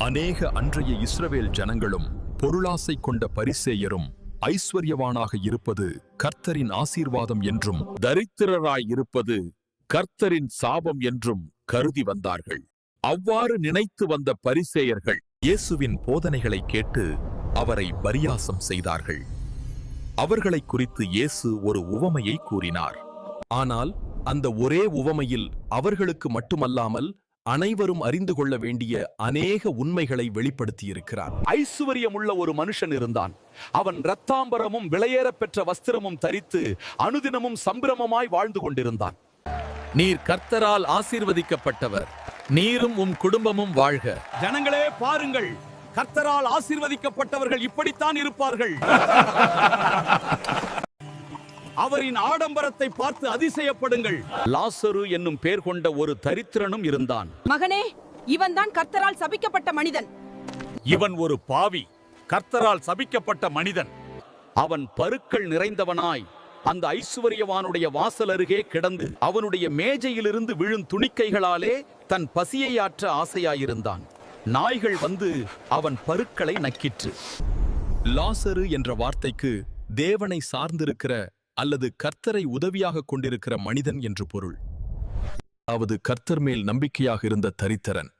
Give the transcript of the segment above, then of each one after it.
அநேக அன்றைய இஸ்ரவேல் ஜனங்களும் பொருளாசை கொண்ட பரிசேயரும் ஐஸ்வர்யவானாக இருப்பது கர்த்தரின் ஆசீர்வாதம் என்றும் தரித்திரராய் இருப்பது கர்த்தரின் சாபம் என்றும் கருதி வந்தார்கள். அவ்வாறு நினைத்து வந்த பரிசேயர்கள் இயேசுவின் போதனைகளை கேட்டு அவரை பரியாசம் செய்தார்கள். அவர்களை குறித்து இயேசு ஒரு உவமையை கூறினார். ஆனால் அந்த ஒரே உவமையில் அவர்களுக்கு மட்டுமல்லாமல் அனைவரும் அறிந்து கொள்ள வேண்டிய அநேக உண்மைகளை வெளிப்படுத்தியிருக்கிறார். ஐசுவரியமுள்ள ஒரு மனுஷன் இருந்தான். அவன் இரத்தாம்பரமும் விலையேறப் பெற்ற வஸ்திரமும் தரித்து அனுதினமும் சம்பிரமமாய் வாழ்ந்து கொண்டிருந்தான். நீர் கர்த்தரால் ஆசீர்வதிக்கப்பட்டவர், நீரும் உம் குடும்பமும் வாழ்க. ஜனங்களே பாருங்கள், கர்த்தரால் ஆசீர்வதிக்கப்பட்டவர்கள் இப்படித்தான் இருப்பார்கள். அவரின் ஆடம்பரத்தை பார்த்து அதிசயப்படுங்கள். லாசரு என்னும் பேர் கொண்ட ஒரு தரித்திரனும் இருந்தான். மகனே, இவன்தான் கர்த்தரால் சபிக்கப்பட்ட மனிதன். இவன் ஒரு பாவி, கர்த்தரால் சபிக்கப்பட்ட மனிதன். அவன் பருக்கள் நிறைந்தவனாய் அந்த ஐசுவரியவானுடைய வாசல் அருகே கிடந்து அவனுடைய மேஜையிலிருந்து விழும் துணிக்கைகளாலே தன் பசியை ஆற்ற ஆசையாயிருந்தான். நாய்கள் வந்து அவன் பருக்களை நக்கிற்று. லாசரு என்ற வார்த்தைக்கு தேவனை சார்ந்திருக்கிற அல்லது கர்த்தரை உதவியாக கொண்டிருக்கிற மனிதன் என்று பொருள். அதாவது கர்த்தர் மேல் நம்பிக்கையாக இருந்த தரித்திரன்,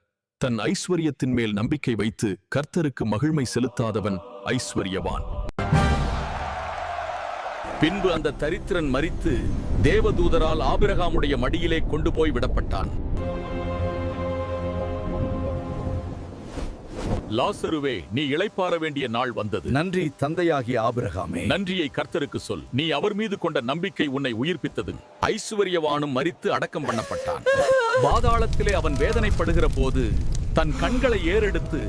தன் ஐஸ்வர்யத்தின் மேல் நம்பிக்கை வைத்து கர்த்தருக்கு மகிழ்மை செலுத்தாதவன் ஐஸ்வர்யவான். பின்பு அந்த தரித்திரன் மரித்து தேவதூதரால் ஆபிரகாமுடைய மடியிலே கொண்டு போய் விடப்பட்டான். லாசருவே, நீ இளைப்பாற வேண்டிய நாள் வந்தது. நன்றி தந்தையாகிய ஆபிரகாமே. நன்றியை கர்த்தருக்கு சொல். நீ அவர் மீது கொண்ட நம்பிக்கை உன்னை உயிர்ப்பித்தது. ஐசுவரியவானும் மரித்து அடக்கம் பண்ணப்பட்டான். பாதாளத்திலே அவன் வேதனைப்படுகிற போது தன் கண்களை ஏறெடுத்து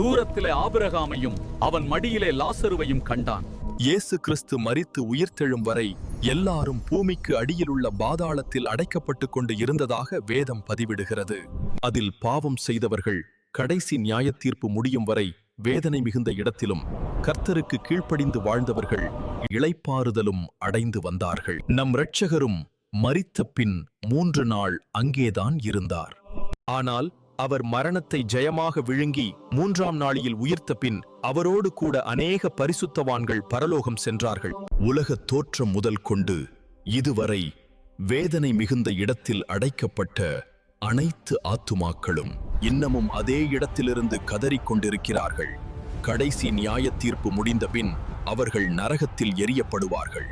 தூரத்திலே ஆபிரகாமையும் அவன் மடியிலே லாசருவையும் கண்டான். இயேசு கிறிஸ்து மரித்து உயிர்த்தெழும் வரை எல்லாரும் பூமிக்கு அடியில் உள்ள பாதாளத்தில் அடைக்கப்பட்டு கொண்டு இருந்ததாக வேதம் பதிவிடுகிறது. அதில் பாவம் செய்தவர்கள் கடைசி நியாய தீர்ப்பு முடியும் வரை வேதனை மிகுந்த இடத்திலும், கர்த்தருக்கு கீழ்ப்படிந்து வாழ்ந்தவர்கள் இளைப்பாறுதலும் அடைந்து வந்தார்கள். நம் இரட்சகரும் மரித்த பின் 3 நாள் அங்கேதான் இருந்தார். ஆனால் அவர் மரணத்தை ஜெயமாக விழுங்கி 3ஆம் நாளில் உயிர்த்த பின் அவரோடு கூட அநேக பரிசுத்தவான்கள் பரலோகம் சென்றார்கள். உலக தோற்றம் முதல் கொண்டு இதுவரை வேதனை மிகுந்த இடத்தில் அடைக்கப்பட்ட அனைத்து ஆத்துமாக்களும் இன்னமும் அதே இடத்திலிருந்து கதறிக்கொண்டிருக்கிறார்கள். கடைசி நியாய தீர்ப்பு முடிந்த பின் அவர்கள் நரகத்தில் எரியப்படுவார்கள்.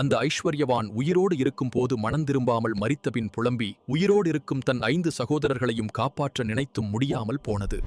அந்த ஐஸ்வர்யவான் உயிரோடு இருக்கும் போது மனம் திரும்பாமல் மரித்த பின் புலம்பி உயிரோடு இருக்கும் தன் 5 சகோதரர்களையும் காப்பாற்ற நினைத்தும் முடியாமல் போனது.